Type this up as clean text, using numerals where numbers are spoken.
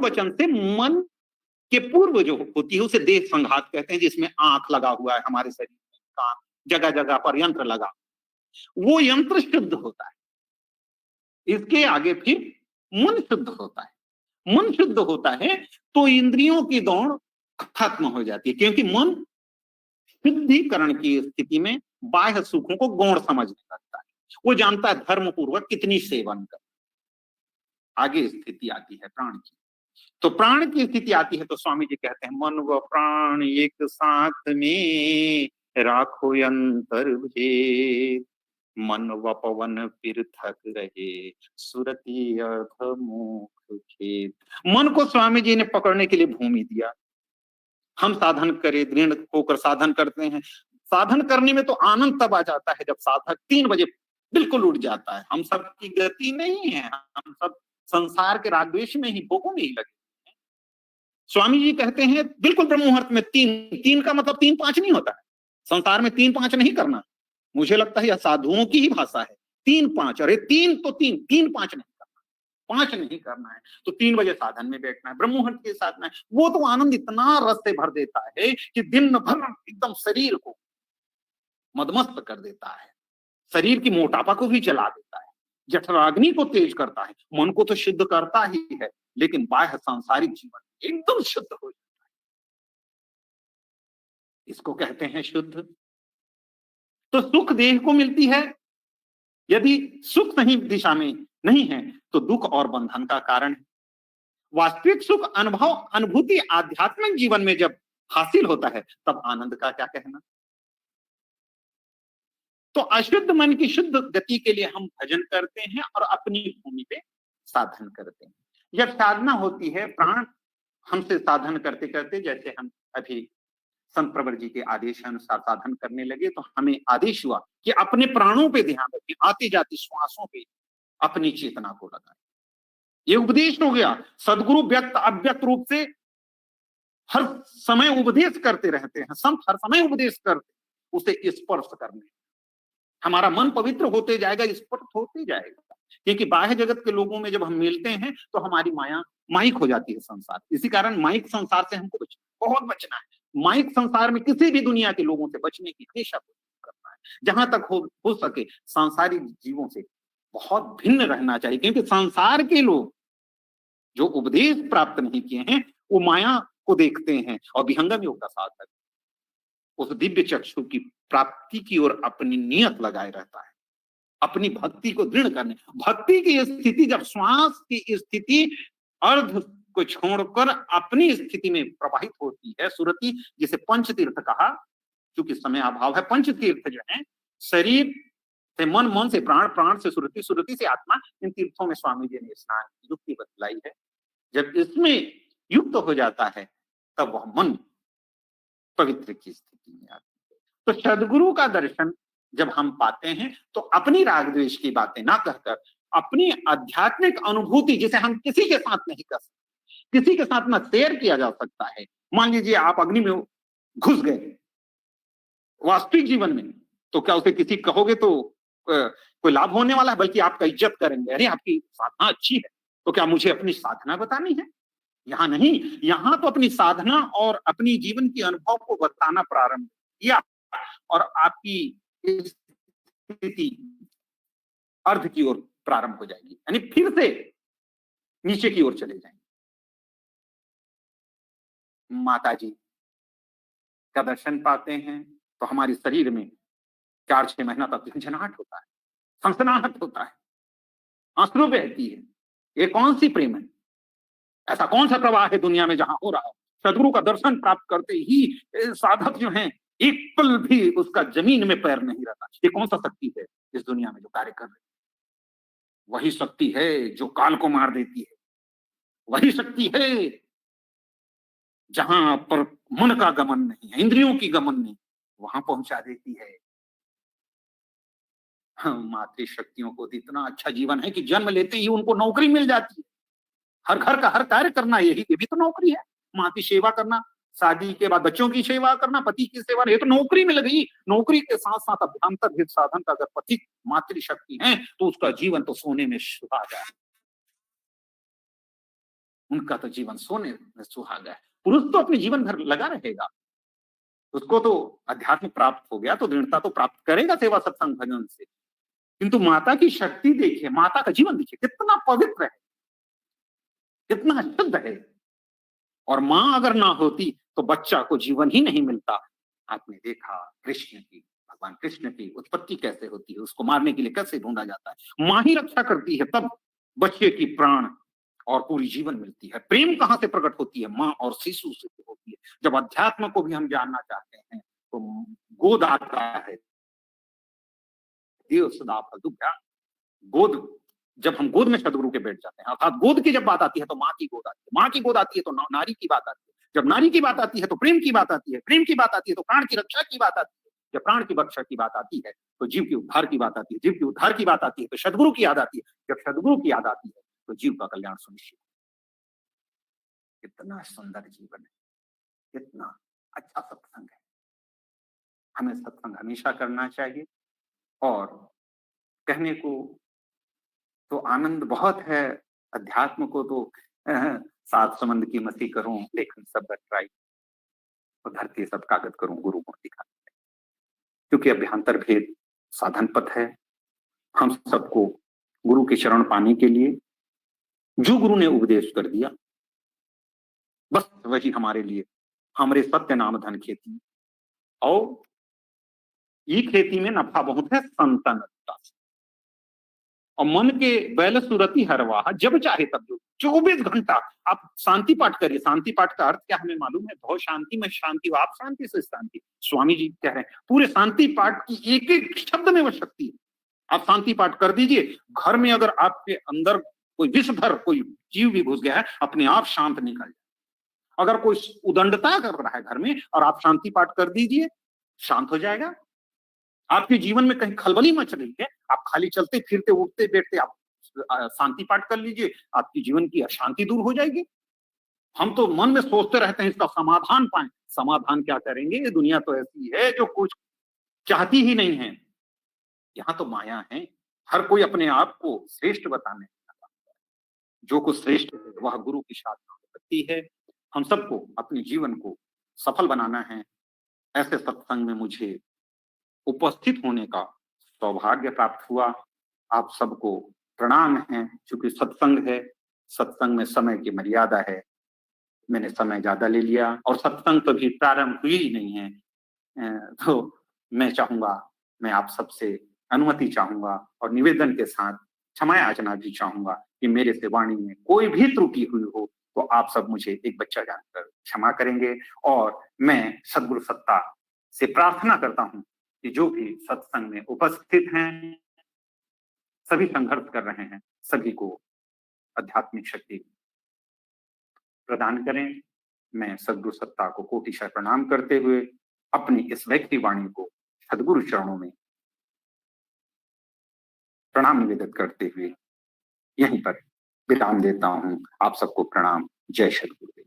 वचन से मन के पूर्व जो होती है उसे देह संघात कहते हैं, जिसमें आंख लगा हुआ है हमारे शरीर में, कान, जगह जगह पर यंत्र लगा, वो यंत्र शुद्ध होता है। इसके आगे फिर मन शुद्ध होता है। मन शुद्ध होता है तो इंद्रियों की दौड़ खत्म हो जाती है, क्योंकि मन शुद्धिकरण की स्थिति में बाह्य सुखों को गौण समझने लगता है। वो जानता है धर्म पूर्वक कितनी सेवन कर। आगे स्थिति आती है प्राण की। तो प्राण की स्थिति आती है तो स्वामी जी कहते हैं, मन व प्राण एक साथ में राखो अंतर भेद, मन व पवन पृथक रहे सुरति अधमुख खेद। मन को स्वामी जी ने पकड़ने के लिए भूमि दिया। हम साधन करें, दृढ़ होकर साधन करते हैं। साधन करने में तो आनंद तब आ जाता है जब साधक 3 बजे बिल्कुल उठ जाता है। हम सब की गति नहीं है, हम सब संसार के राग द्वेष में ही, भोगों में ही लगे। स्वामी जी कहते हैं बिल्कुल ब्रह्म मुहूर्त में 3 का मतलब 3-5 नहीं होता है। संसार में 3-5 नहीं करना। मुझे लगता है यह साधुओं की ही भाषा है। 3-5, अरे 3 तो 3-5 नहीं करना, 5 नहीं करना है। तो 3 बजे साधन में बैठना है, ब्रह्म मुहूर्त के साथ में। वो तो आनंद इतना रस से भर देता है कि दिन भर एकदम शरीर को मदमस्त कर देता है, शरीर की मोटापा को भी जला देता है, जठराग्नि को तेज करता है। मन को तो शुद्ध करता ही है, लेकिन बाह्य सांसारिक जीवन एकदम शुद्ध हो जाता है। इसको कहते हैं शुद्ध। तो सुख देह को मिलती है। यदि सुख सही दिशा में नहीं है तो दुख और बंधन का कारण है। वास्तविक सुख अनुभव अनुभूति आध्यात्मिक जीवन में जब हासिल होता है तब आनंद का क्या कहना। तो अशुद्ध मन की शुद्ध गति के लिए हम भजन करते हैं और अपनी भूमि पे साधन करते हैं। जब साधना होती है, प्राण हमसे साधन करते करते, जैसे हम अभी संत प्रवर जी के आदेश अनुसार साधन करने लगे, तो हमें आदेश हुआ कि अपने प्राणों पे ध्यान रखें, आती जाती श्वासों पे अपनी चेतना को लगाएं। ये उपदेश हो गया। सदगुरु व्यक्त अव्यक्त रूप से हर समय उपदेश करते रहते हैं। संत हर समय उपदेश करते, उसे स्पर्श करने। हमारा मन पवित्र होते जाएगा, स्पर्श होते जाएगा। क्योंकि बाह्य जगत के लोगों में जब हम मिलते हैं तो हमारी माया माइक हो जाती है संसार। इसी कारण माइक संसार से हमको बहुत बचना है। माइक संसार में किसी भी दुनिया के लोगों से बचने की हमेशा कोशिश करना है। जहां तक हो सके सांसारिक जीवों से बहुत भिन्न रहना चाहिए, क्योंकि संसार के लोग जो उपदेश प्राप्त नहीं किए हैं वो माया को देखते हैं और विहंगम योग का साधक उस दिव्य चक्षु की प्राप्ति की ओर अपनी नियत लगाए रहता है, अपनी भक्ति को दृढ़ करने। भक्ति की स्थिति जब श्वास की स्थिति अर्ध को छोड़कर अपनी स्थिति में प्रवाहित होती है, सुरति जिसे पंच तीर्थ कहा, क्योंकि समय अभाव है। पंच तीर्थ जो है शरीर से मन, मन से प्राण, प्राण से सुरति, सुरति से आत्मा। इन तीर्थों में स्वामी जी ने स्नान की युक्ति बतलाई है। जब इसमें युक्त हो जाता है तब वह मन पवित्र की स्थिति में आता है। तो सदगुरु का दर्शन जब हम पाते हैं तो अपनी राग द्वेष की बातें ना कहकर अपनी आध्यात्मिक अनुभूति, जिसे हम किसी के साथ नहीं कर सकते, किसी के साथ ना शेयर किया जा सकता है। मान लीजिए आप अग्नि में घुस गए वास्तविक जीवन में, तो क्या उसे किसी कहोगे तो कोई लाभ होने वाला है? बल्कि आपका इज्जत करेंगे, अरे आपकी साधना अच्छी है, तो क्या मुझे अपनी साधना बतानी है? यहाँ नहीं, यहाँ तो अपनी साधना और अपनी जीवन की अनुभव को बताना प्रारंभ किया और आपकी स्थिति अर्ध की ओर प्रारंभ हो जाएगी, यानी फिर से नीचे की ओर चले जाएंगे। माता जी का दर्शन पाते हैं तो हमारे शरीर में 4-6 महीना तक झंझनाहट होता है, सनसनाहट होता है, आंसू बहती है। ये कौन सी प्रेम है? ऐसा कौन सा प्रवाह है दुनिया में जहां हो रहा है? सदगुरु का दर्शन प्राप्त करते ही साधक जो हैं एक पल भी उसका जमीन में पैर नहीं रहता। ये कौन सा शक्ति है इस दुनिया में जो कार्य कर रही है? वही शक्ति है जो काल को मार देती है, वही शक्ति है जहां पर मन का गमन नहीं है, इंद्रियों की गमन नहीं, वहां पहुंचा देती है। मातृ शक्तियों को इतना अच्छा जीवन है कि जन्म लेते ही उनको नौकरी मिल जाती है। हर घर का हर कार्य करना, यही ये भी तो नौकरी है। माँ की सेवा करना, शादी के बाद बच्चों की सेवा करना, पति की सेवा, ये तो नौकरी मिल गई। नौकरी के साथ साथ अभ्यंतर हित साधन का अगर पति मातृशक्ति है तो उसका जीवन तो सोने में सुहा जाए। उनका तो जीवन सोने में सुहागा है। पुरुष तो अपने जीवन भर लगा रहेगा, उसको तो अध्यात्म प्राप्त हो गया तो दृढ़ता तो प्राप्त करेगा सेवा सत्संग भजन से। किंतु माता की शक्ति देखिए, माता का जीवन देखिए कितना पवित्र है, कितना शुद्ध है। और मां अगर ना होती तो बच्चा को जीवन ही नहीं मिलता। आपने देखा कृष्ण की, भगवान कृष्ण की उत्पत्ति कैसे होती है, उसको मारने के लिए कैसे ढूंढा जाता है, मां ही रक्षा करती है, तब बच्चे की प्राण और पूरी जीवन मिलती है। प्रेम कहां से प्रकट होती है, मां और शिशु से होती है। जब अध्यात्म को भी हम जानना चाहते हैं तो गोद आता है, देव सदा फलदुभ्या। गोद, जब हम गोद में सदगुरु के बैठ जाते हैं, अर्थात गोद की जब बात आती है तो माँ की गोद आती है, माँ की गोद आती है तो नारी की बात आती है, जब नारी की बात आती है तो प्रेम की बात आती है, प्रेम की बात आती है तो प्राण की रक्षा की बात आती है, जब प्राण की रक्षा की बात आती है तो जीव के उद्धार की बात आती है, जीव के उद्धार की बात आती है तो सदगुरु की याद आती है, जब सदगुरु की याद आती है तो जीव का कल्याण सुनिश्चित। कितना सुंदर जीवन है, कितना अच्छा सत्संग है। हमें सत्संग हमेशा करना चाहिए। और कहने को तो आनंद बहुत है, अध्यात्म को तो सात समंद की मसी करूं लेखन सब बटराई, और धरती सब कागज करूं गुरु गुण दिखा। क्योंकि अभ्यांतर भेद साधन पथ है। हम सबको गुरु के शरण पाने के लिए जो गुरु ने उपदेश कर दिया बस वही हमारे लिए, हमारे सत्य नाम धन खेती। और ये खेती में नफा बहुत है संतन का। और मन के बैल सुरति हरवाह, जब चाहे तब जो 24 घंटा आप शांति पाठ करिए। शांति पाठ का अर्थ क्या हमें मालूम है, बहुत शांति में शांति हो, आप शांति से शांति। स्वामी जी कह रहे हैं पूरे शांति पाठ की एक एक शब्द में वो शक्ति है। आप शांति पाठ कर दीजिए, घर में अगर आपके अंदर कोई विषधर कोई जीव भी घुस गया है अपने आप शांत निकल जाए। अगर कोई उदंडता कर रहा है घर में और आप शांति पाठ कर दीजिए, शांत हो जाएगा। आपके जीवन में कहीं खलबली मच रही है, आप खाली चलते फिरते उठते बैठते आप शांति पाठ कर लीजिए, आपकी जीवन की अशांति दूर हो जाएगी। हम तो मन में सोचते रहते हैं इसका समाधान पाएं। समाधान क्या करेंगे, ये दुनिया तो ऐसी है जो कुछ चाहती ही नहीं है। यहाँ तो माया है, हर कोई अपने आप को श्रेष्ठ बताने लगा। जो कुछ श्रेष्ठ है वह गुरु की साधना करती है। हम सबको अपने जीवन को सफल बनाना है। ऐसे सत्संग में मुझे उपस्थित होने का सौभाग्य प्राप्त हुआ। आप सबको प्रणाम है। चूंकि सत्संग है, सत्संग में समय की मर्यादा है, मैंने समय ज्यादा ले लिया और सत्संग तो भी प्रारंभ हुई ही नहीं है। तो मैं चाहूंगा, मैं आप सबसे अनुमति चाहूंगा और निवेदन के साथ क्षमा याचना भी चाहूंगा कि मेरे से वाणी में कोई भी त्रुटि हुई हो तो आप सब मुझे एक बच्चा जानकर क्षमा करेंगे। और मैं सद्गुरु सत्ता से प्रार्थना करता हूं कि जो भी सत्संग में उपस्थित हैं, सभी संघर्ष कर रहे हैं, सभी को आध्यात्मिक शक्ति प्रदान करें। मैं सद्गुरु सत्ता को कोटिशः प्रणाम करते हुए अपनी इस व्यक्ति वाणी को सद्गुरु चरणों में प्रणाम निवेदित करते हुए यहीं पर विराम देता हूं। आप सबको प्रणाम। जय सद्गुरुदेव।